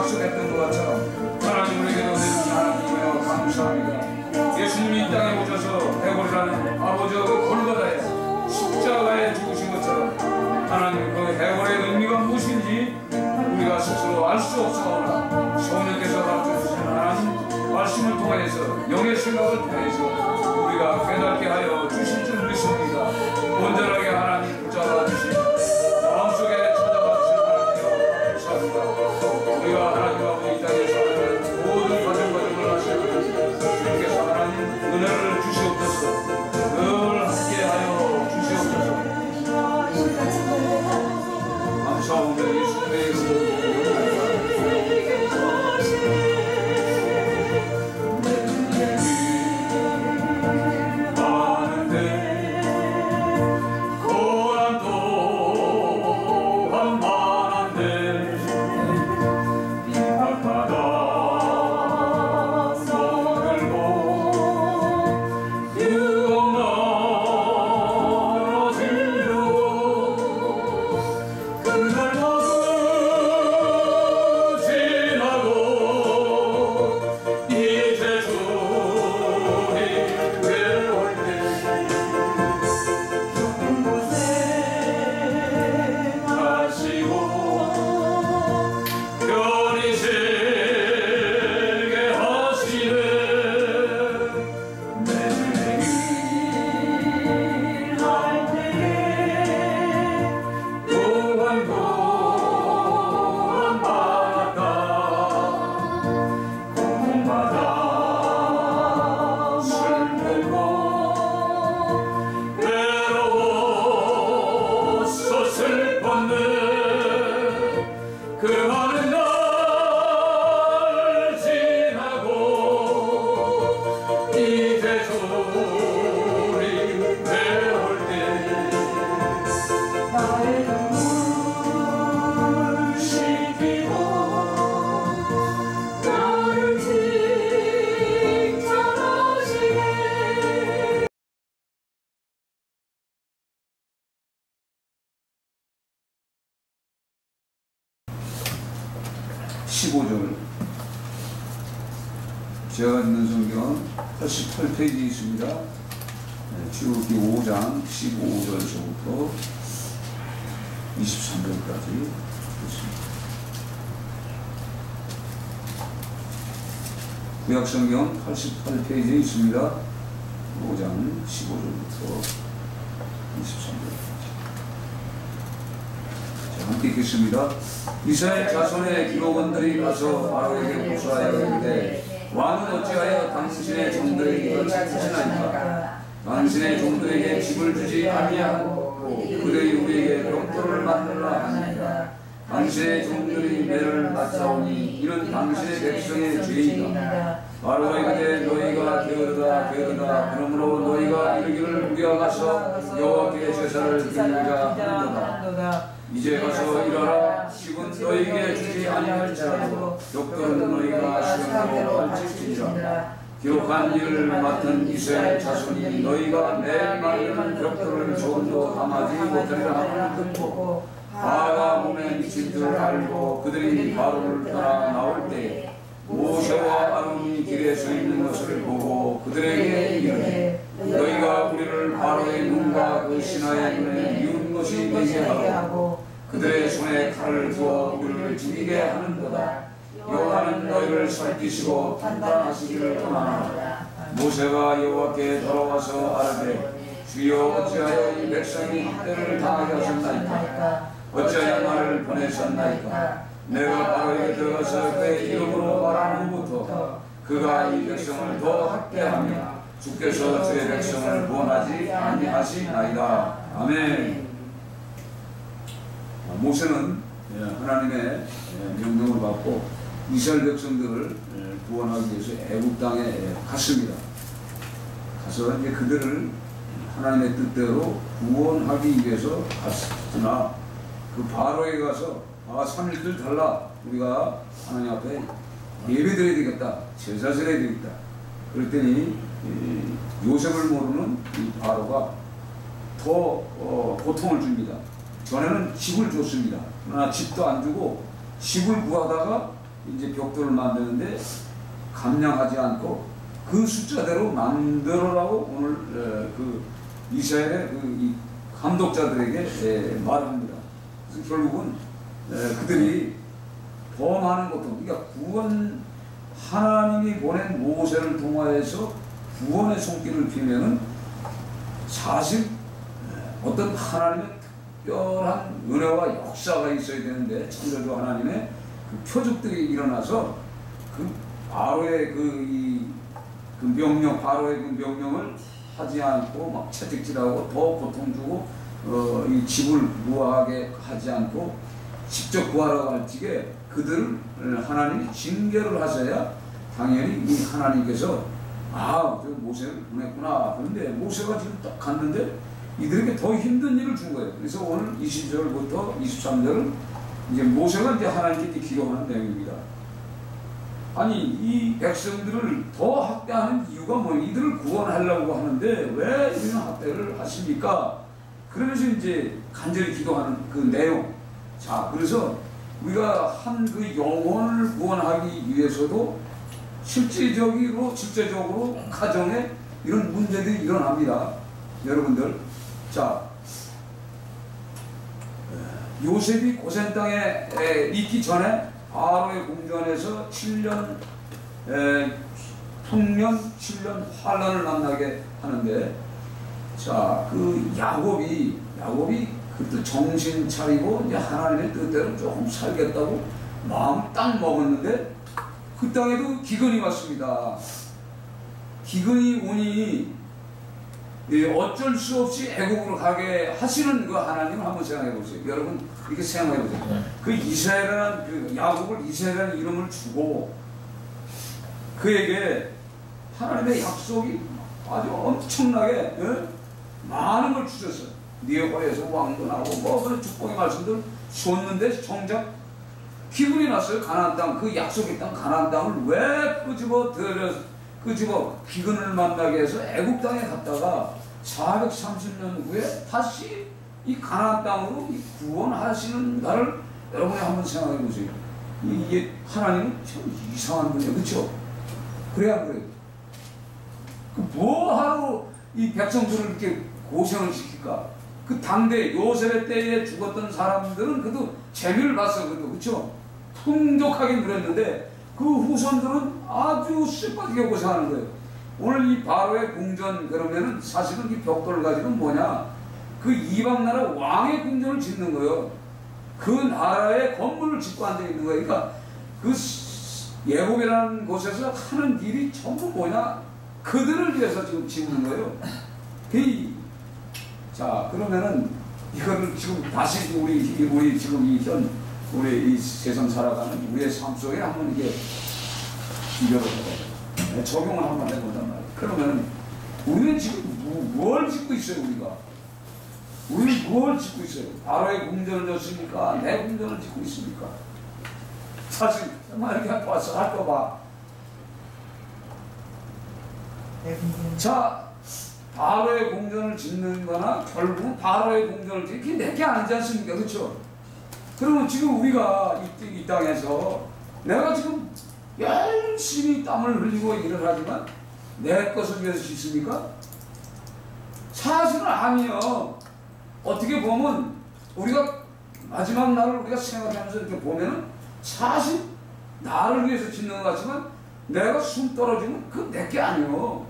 약속했던 것처럼 하나님 우리에게도 능력을 통해서 우리가 깨닫게 하여 주실 줄 믿습니다. 온전하게 하나님 붙잡아 주시고 마음속에 찾아와 주신 하나님께 감사합니다. 우리가 하나님 아버지 이 땅에 사는 모든 가정과 하시는 주님께서 하나님 은혜를 주시옵소서. 늘 함께하여 주시옵소서. 감사합니다. 예수님의 이름으로 제가 있는 성경은 88페이지에 있습니다. 출애굽기 5장 15절서부터 23절까지 있습니다. 구약성경 88페이지에 있습니다. 5장 15절부터 23절까지. 자, 함께 읽겠습니다. 이스라엘 자손의 기록원들이 가서 바로에게 보수하여 이르되 왕은 어찌하여 당신의 종들에게 이것을 주시나이까? 당신의 종들에게 집을 주지 아니하고 그들이 우리에게 벽돌을 만들라 하니까 당신의 종들이 매를 맞사오니 이는 당신의 백성의 죄이다. 바로 이르되 너희가 게으르다 그러므로 너희가 이르기를 우리가 가서 여호와께 제사를 드리고자 하는도다. 이제 가서 일어나 집은 너희에게 주지 아니할지라도 벽돌은 너희가 수령하고 할지니라. 기록한 일을 맡은 이스라엘 자손이 너희가 매일 만드는 벽돌을 조금도 담하지 못하리라 하는 듣고 바가 몸에 미친 줄 알고 그들이 바로를 떠나 나올 때 모세와 아론이 길에 서 있는 것을 보고 그들에게 이르되 너희가 우리를 바로의 눈과 그 신하의 눈에 미운 것이 되게 하고 그들의 손에 칼을 두어 우리를 죽이게 하는도다. 여호와는 너희를 살피시고 판단하시기를 원하노라. 모세가 여호와께 돌아와서 아뢰되 주여 어찌하여 이 백성이 학대를 당하게 하셨나이까? 어찌하여 나를 보내셨나이까? 내가 바로에게 들어가서 그의 이름으로 말한 후부터 그가 이 백성을 더 학대하며 주께서 주의 백성을 구원하지 아니하시나이다. 아멘. 모세는 하나님의 명령을 받고 이스라엘 백성들을 구원하기 위해서 애굽 땅에 갔습니다. 가서 이제 그들을 하나님의 뜻대로 구원하기 위해서 갔으나 그 바로에 가서 3일들 달라 우리가 하나님 앞에 예배드려야 되겠다, 제사 드려야 되겠다. 그랬더니 요셉을 모르는 이 바로가 더 고통을 줍니다. 전에는 집을 줬습니다. 그러나 집도 안 주고 집을 구하다가 이제 벽돌을 만드는데 감량하지 않고 그 숫자대로 만들어라고 오늘 그 이스라엘의 이 감독자들에게 말합니다. 그래서 결국은 그들이 더 많은 고통, 그러니까 구원 하나님이 보낸 모세를 통하여서 구원의 손길을 피면은 사실 어떤 하나님의 특별한 은혜와 역사가 있어야 되는데 창조주 하나님의 그 표적들이 일어나서 그 바로의 그 명령, 바로의 그 명령을 하지 않고 막 채찍질하고 더 고통 주고 이 집을 구하게 하지 않고 직접 구하라고 할 적에 그들을 하나님이 징계를 하셔야 당연히 이 하나님께서 저 모세를 보냈구나. 그런데 모세가 지금 딱 갔는데 이들에게 더 힘든 일을 준 거예요. 그래서 오늘 20절부터 23절은 이제 모세가 이제 하나님께 기도하는 내용입니다. 아니 이 백성들을 더 학대하는 이유가 뭐예요? 이들을 구원하려고 하는데 왜 이런 학대를 하십니까? 그러면서 이제 간절히 기도하는 그 내용. 자, 그래서 우리가 한 그 영혼을 구원하기 위해서도 실제적으로 가정에 이런 문제들이 일어납니다. 여러분들. 자, 요셉이 고센 땅에 있기 전에 바로의 궁전에서 7년 풍년 7년 환란을 만나게 하는데, 자, 그 야곱이 그때 정신 차리고 이제 하나님의 뜻대로 조금 살겠다고 마음을 딱 먹었는데 그 땅에도 기근이 왔습니다. 기근이 오니 어쩔 수 없이 애국으로 가게 하시는 그 하나님을 한번 생각해 보세요. 여러분 이렇게 생각해 보세요. 그 이스라엘이라는 그 야곱을 이스라엘이라는 이름을 주고 그에게 하나님의 약속이 아주 엄청나게 많은 걸 주셨어요. 네 허에서 왕도 나오고 뭐 그런 축복의 말씀들 줬는데 정작 기분이 났어요. 가나안 땅, 그 약속의 땅 가나안 땅을 왜 끄집어 기근을 만나게 해서 애국 땅에 갔다가 430년 후에 다시 이 가나안 땅으로 구원하시는가를 여러분이 한번 생각해 보세요. 이게 하나님은 참 이상한 분이에요. 그렇죠? 그래야 안 그래요? 뭐하러 이 백성들을 이렇게 고생을 시킬까? 그 당대 요셉의 때에 죽었던 사람들은 그래도 재미를 봤어. 그렇죠? 풍족하게 누렸는데 그 후손들은 아주 쎄빠지게 고생하는 거예요. 오늘 이 바로의 궁전 그러면은 사실은 이 벽돌 가지고는 뭐냐? 그 이방 나라 왕의 궁전을 짓는 거예요. 그 나라의 건물을 짓고 앉아 있는 거예요. 그러니까 그 예복이라는 곳에서 하는 일이 전부 뭐냐? 그들을 위해서 지금 짓는 거예요. 자, 그러면은 이거를 지금 다시 우리 지금 우리 이 세상 살아가는 우리의 삶 속에 한번 이게 비교를 적용을 한번 해본단 말이에요. 그러면은 우리는 지금 뭘 짓고 있어요, 우리는 뭘 짓고 있어요? 바로의 궁전을 졌습니까? 내 궁전을 짓고 있습니까? 사실 정말 이렇게 와서 할 거 봐. 자, 바로의 궁전을 짓는 거나 결국 바로의 궁전을 짓는 게 내게 아니지 않습니까? 그렇죠? 그러면 지금 우리가 이 땅에서 내가 지금 열심히 땀을 흘리고 일을 하지만 내 것을 위해서 짓습니까? 사실은 아니요. 어떻게 보면 우리가 마지막 날을 우리가 생각하면서 이렇게 보면은 사실 나를 위해서 짓는 것 같지만 내가 숨 떨어지면 그건 내게 아니요.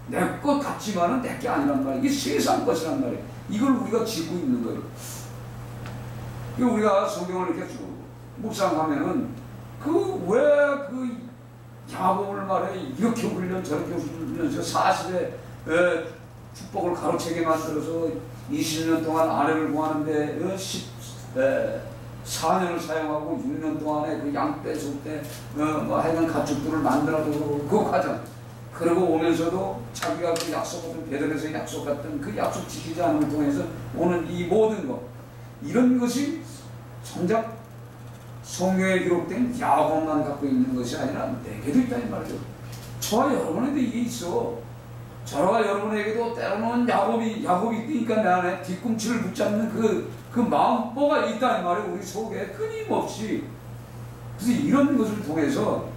내 것 같지만은 내게 아니란 말이에요. 이게 세상 것이란 말이에요. 이걸 우리가 짓고 있는 거예요. 우리가 성경을 이렇게 쭉 묵상하면은 왜 그 야곱을 말해 이렇게 훈련 저렇게 훈련해서 40의 축복을 가로채게 만들어서 20년 동안 아내를 구하는데 4년을 사용하고 6년 동안에 그 양떼, 소떼 뭐 하여간 가축들을 만들어도 그 과정 그러고 오면서도 자기가 그 약속했던 베들에서 약속했던 그 약속 지키지 않음을 통해서 오는 이 모든 것 이런 것이 정작 성경에 기록된 야곱만 갖고 있는 것이 아니라 내게도 있다는 말이죠. 저와 여러분에게도 이게 있어. 저와 여러분에게도 때로는 야곱이 있으니까 내 안에 뒤꿈치를 붙잡는 그 마음보가 있다는 말이에요. 우리 속에 끊임없이. 그래서 이런 것을 통해서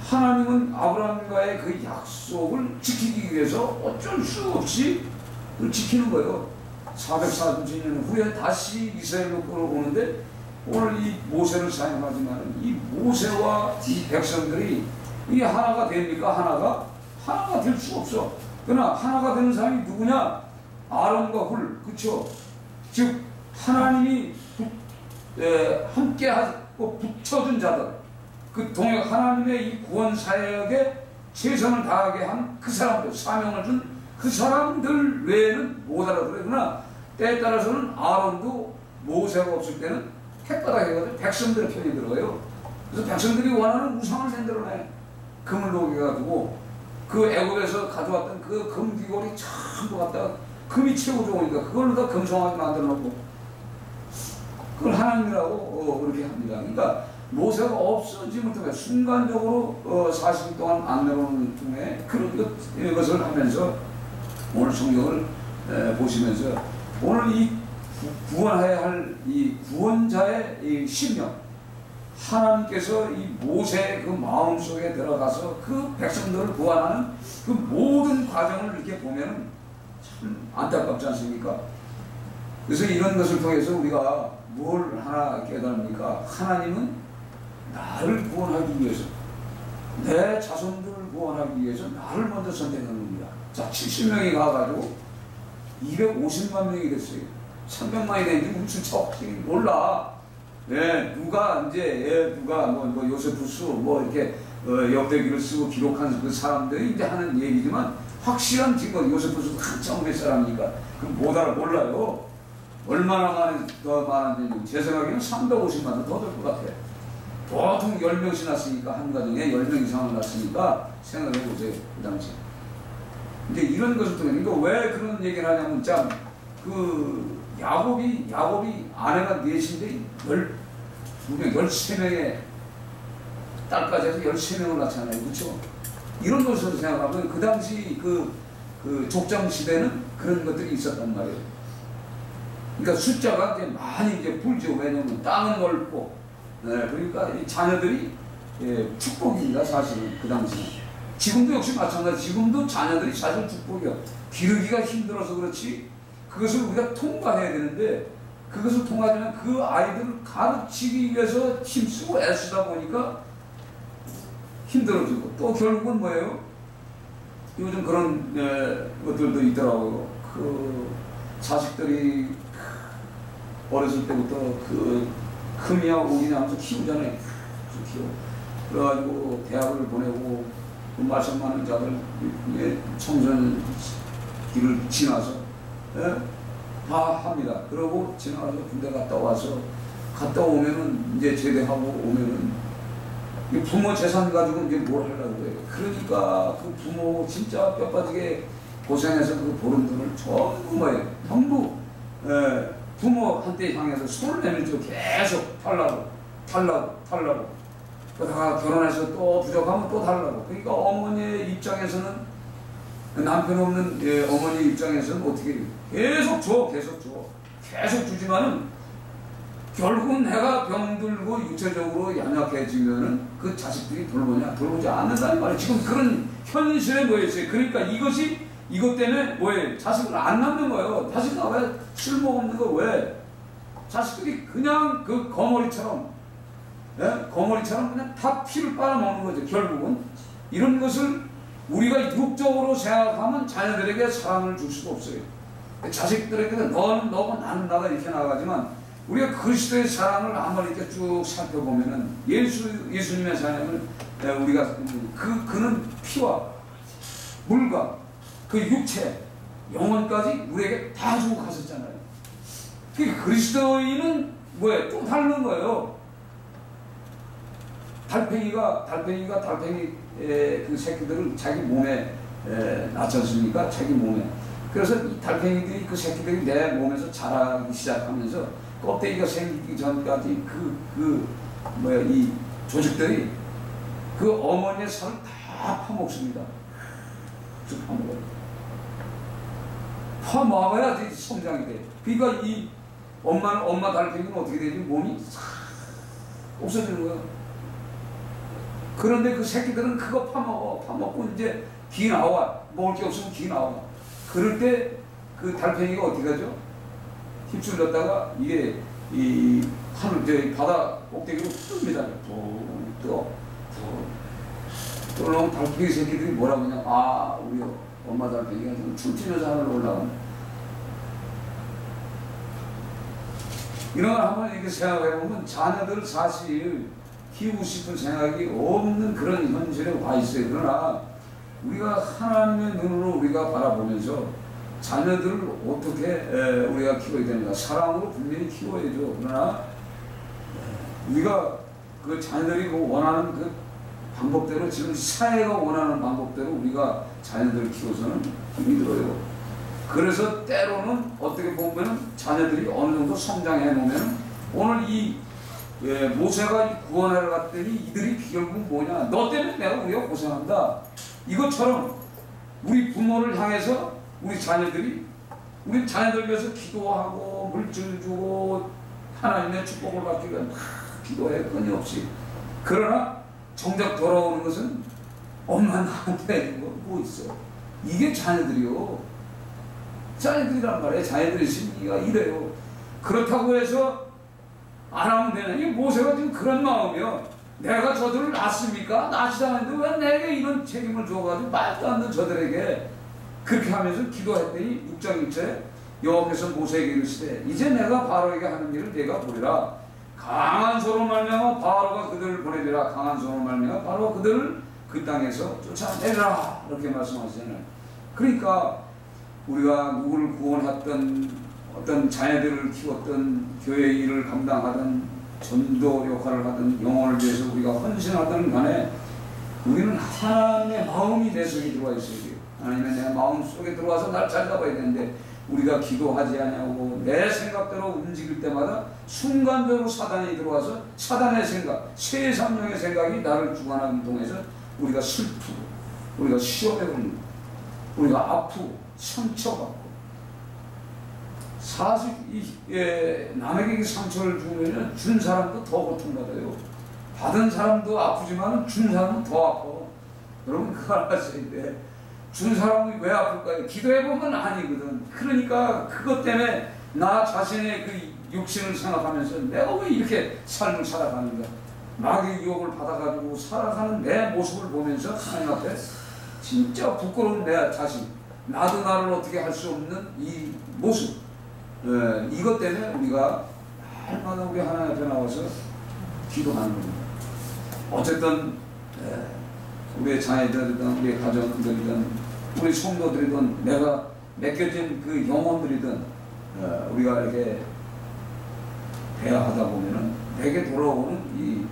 하나님은 아브라함과의 그 약속을 지키기 위해서 어쩔 수 없이 지키는 거예요. 440년 후에 다시 이스라엘로 끌어오는데 오늘 이 모세를 사용하지만 이 모세와 이 백성들이 이 하나가 됩니까? 하나가? 하나가 될 수가 없어. 그러나 하나가 되는 사람이 누구냐? 아론과 훌, 그쵸? 즉 하나님이 함께 하고 붙여준 자들, 그 동역 하나님의 이 구원 사역에 최선을 다하게 한 그 사람들, 사명을 준 그 사람들 외에는 못 알아들어요. 그러나 때에 따라서는 아론도 모세가 없을 때는 혓바닥에 가서 백성들의 편이 들어요. 그래서 백성들이 원하는 우상을 만들어내. 금을 녹여가지고 그 애굽에서 가져왔던 그 금귀걸이 전부 갖다가 금이 최고 좋으니까 그걸로 다 금송아지 만들어 놓고 그걸 하나님이라고 그렇게 합니다. 그러니까 모세가 없어지면 때문에 순간적으로 40일 동안 안 내려오는 중에 그런 것을 하면서 오늘 성경을 보시면서 오늘 이 구원해야 할 이 구원자의 이 신명, 하나님께서 이 모세의 그 마음속에 들어가서 그 백성들을 구원하는 그 모든 과정을 이렇게 보면 참 안타깝지 않습니까? 그래서 이런 것을 통해서 우리가 뭘 하나 깨달습니까? 하나님은 나를 구원하기 위해서, 내 자손들을 구원하기 위해서 나를 먼저 선택하는 겁니다. 자, 70명이 가가지고 250만 명이 됐어요. 300만이 되는지 무슨 척지 몰라. 네, 누가 이제 누가 뭐 요세푸스 뭐 이렇게 역대기를 쓰고 기록한 그 사람들이 이제 하는 얘기지만 확실한 증거, 요세푸스도 한참 몇 사람이니까 그 몰라요. 얼마나 더 많은지 제 생각에는 350만 더 될 것 같아요. 보통 10명씩 났으니까 한 가정에 10명 이상을 낳았으니까 생각해 보세요. 그 당시 이제 이런 것을 통해 그러니까 왜 그런 얘기를 하냐면 참 그 야곱이 아내가 넷인데 12명, 13명의 딸까지 해서 13명을 낳잖아요. 그렇죠? 이런 것을 생각하면 그 당시 그 족장 시대는 그런 것들이 있었단 말이에요. 그러니까 숫자가 이제 많이 이제 불죠. 왜냐면 땅은 넓고, 네, 그러니까 이 자녀들이 축복입니다. 사실은 그 당시. 지금도 역시 마찬가지. 지금도 자녀들이 사실 축복이야. 기르기가 힘들어서 그렇지. 그것을 우리가 통과해야 되는데 그것을 통과하면 그 아이들을 가르치기 위해서 힘쓰고 애쓰다 보니까 힘들어지고 또 결국은 뭐예요? 요즘 그런 것들도 있더라고요. 그 자식들이 어렸을 때부터 그 금이야 오기냐 하면서 키우잖아요. 키워. 그래가지고 대학을 보내고 그 말씀 많은 자들 청소년 길을 지나서 다 합니다. 그러고 지나가서 군대 갔다 와서 갔다 오면은 이제 제대하고 오면은 부모 재산 가지고 이제 뭘 하려고 그래요. 그러니까 그 부모 진짜 뼈 빠지게 고생해서 그 보는 돈을 전부 뭐예요? 전부 부모한테 향해서 손을 내밀죠. 계속 달라고. 그러다가 결혼해서 또 부족하면 또 달라고. 그러니까 어머니의 입장에서는 남편 없는 어머니 입장에서는 어떻게 해요? 계속 주지만은 결국은 내가 병들고 육체적으로 연약해지면은 그 자식들이 돌보지 않는다는 말이에요. 지금 그런 현실에 놓여있어요. 그러니까 이것 때문에 뭐예요? 자식을 안 낳는 거예요. 자식이 왜 쓸모없는 거 왜? 자식들이 그냥 그 거머리처럼 그냥 다 피를 빨아먹는 거죠. 결국은 이런 것을 우리가 육적으로 생각하면 자녀들에게 사랑을 줄 수가 없어요. 자식들에게는 너는 너고 나는 나다 이렇게 나가지만 우리가 그리스도의 사랑을 한번 이렇게 쭉 살펴보면은 예수님의 사랑을 우리가 그는 피와 물과 그 육체 영혼까지 우리에게 다 주고 갔었잖아요. 그 그리스도인은 뭐예요? 좀 다른 거예요. 달팽이가 그 새끼들을 자기 몸에 낳지 않습니까? 자기 몸에. 그래서 이 달팽이들이 그 새끼들이 내 몸에서 자라기 시작하면서 껍데기가 생기기 전까지 이 조직들이 그 어머니의 살을 다 파먹습니다. 파먹어야지 성장이 돼. 그러니까 이 엄마 달팽이는 어떻게 되지? 몸이 싹 없어지는 거야. 그런데 그 새끼들은 그거 파먹고 이제 기 나와. 먹을 게 없으면 기 나와. 그럴 때 그 달팽이가 어떻게 하죠? 휩쓸렸다가 이게 이 바다 꼭대기로 뜹니다. 쫄롱 달팽이 새끼들이 뭐라고 하냐. 아, 우리 엄마 달팽이가 지금 춤추면서 하늘로 올라가네. 이런 걸 한번 이렇게 생각해보면 자녀들 사실 키우고 싶은 생각이 없는 그런 현실에 와 있어요. 그러나 우리가 하나님의 눈으로 우리가 바라보면서 자녀들을 어떻게 우리가 키워야 되는가. 사랑으로 분명히 키워야죠. 그러나 우리가 그 자녀들이 원하는 그 방법대로, 지금 사회가 원하는 방법대로 우리가 자녀들을 키워서는 힘이 들어요. 그래서 때로는 어떻게 보면 자녀들이 어느 정도 성장해 놓으면 오늘 이 모세가 구원하러 갔더니 이들이 결국 뭐냐. 너 때문에 내가 우리가 고생한다. 이것처럼 우리 부모를 향해서 우리 자녀들이 우리 자녀들 위해서 기도하고 물질 주고 하나님의 축복을 받기 위해 막 기도해 끊임없이. 그러나 정작 돌아오는 것은 엄마 나한테 뭐 있어. 이게 자녀들이요. 자녀들이란 말이에요. 자녀들의 심리가 이래요. 그렇다고 해서 안 하면 되나? 이 모세가 지금 그런 마음이요. 내가 저들을 낳습니까? 낳지도 않는데 왜 내게 이런 책임을 줘가지고 말도 안 되는 저들에게. 그렇게 하면서 기도했더니 6장 1절에 여호와께서 모세에게 이르시되 이제 내가 바로에게 하는 일을 네가 보리라. 강한 소로 말미암아 바로가 그들을 보내리라. 강한 소로 말미암아 바로가 그들을 그 땅에서 쫓아내리라. 이렇게 말씀하시잖아요. 그러니까 우리가 누구를 구원했던 어떤 자녀들을 키웠던 교회 일을 감당하던 전도 역할을 하던 영혼을 위해서 우리가 헌신하던 간에 우리는 하나님의 마음이 내 속에 들어와 있어야 돼요. 하나님의 내 마음 속에 들어와서 날 잘 잡아야 되는데 우리가 기도하지 않냐고 내 생각대로 움직일 때마다 순간적으로 사단이 들어와서 사단의 생각, 세상령의 생각이 나를 주관하는 동에서 우리가 슬프고 우리가 시험에 걸리고 우리가 아프고 상처받고. 사실 남에게 상처를 주면 준 사람도 더 고통받아요. 받은 사람도 아프지만 준 사람은 더 아파. 여러분 그거 알아셔야 돼. 준 사람이 왜 아플까요? 기도해보면 아니거든. 그러니까 그것 때문에 나 자신의 그 육신을 생각하면서 내가 왜 이렇게 삶을 살아가는가. 마귀의 유혹을 받아가지고 살아가는 내 모습을 보면서 하나님 앞에 진짜 부끄러운 내 자신, 나도 나를 어떻게 할 수 없는 이 모습, 이것 때문에 우리가 날마다 우리 하나님 앞에 나와서 기도하는 겁니다. 어쨌든 우리의 자녀들이든 우리의 가정들이든 우리 성도들이든 내가 맡겨진 그 영혼들이든 우리가 이렇게 대화하다 보면은 내게 돌아오는 이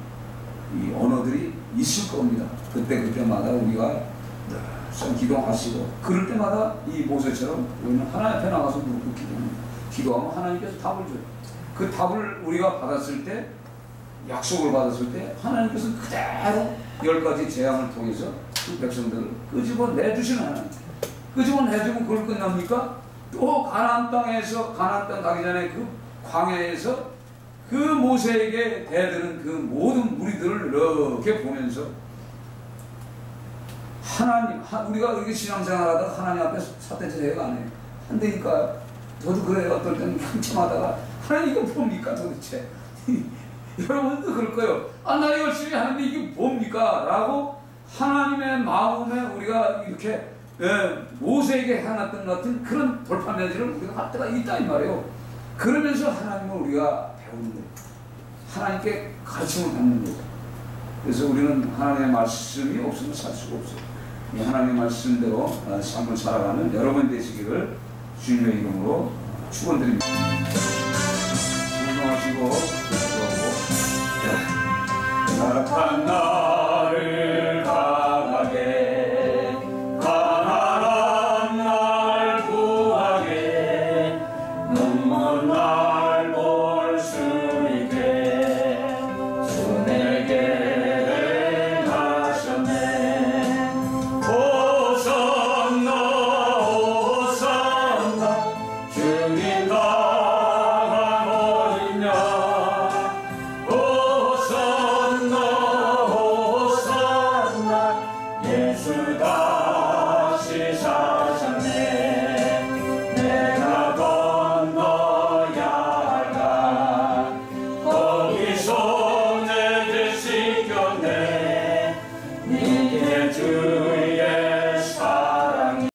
언어들이 있을 겁니다. 그때마다 우리가 늘 기도하시고 그럴 때마다 이 모세처럼 우리는 하나님 앞에 나가서 무릎 꿇고 기도하면 하나님께서 답을 줘요. 그 답을 우리가 받았을 때, 약속을 받았을 때 하나님께서 그대로 10가지 재앙을 통해서 그 백성들을 끄집어내주시는 하나님. 끄집어내주면 그걸 끝납니까? 또 가나안 땅에서, 가나안 땅 가기 전에 그 광야에서 그 모세에게 대드는 그 모든 무리들을 이렇게 보면서 하나님, 우리가 이렇게 신앙생활하다가 하나님 앞에 사태질해가 안 해요. 안 되니까. 저도 그래요. 어떨 때는 한참하다가 하나님 이거 뭡니까 도대체. 여러분도 그럴 거예요. 나 열심히 하는데 이게 뭡니까? 라고 하나님의 마음에 우리가 이렇게 모세에게 해놨던 것 같은 그런 돌파매질을 우리가 할 때가 있다 이 말이에요. 그러면서 하나님을 우리가 배우는 거예요. 하나님께 가르침을 받는 거죠. 그래서 우리는 하나님의 말씀이 없으면 살 수가 없어요. 이 하나님의 말씀대로 삶을 살아가는 여러분 되시기를 주님의 이름으로 축원드립니다.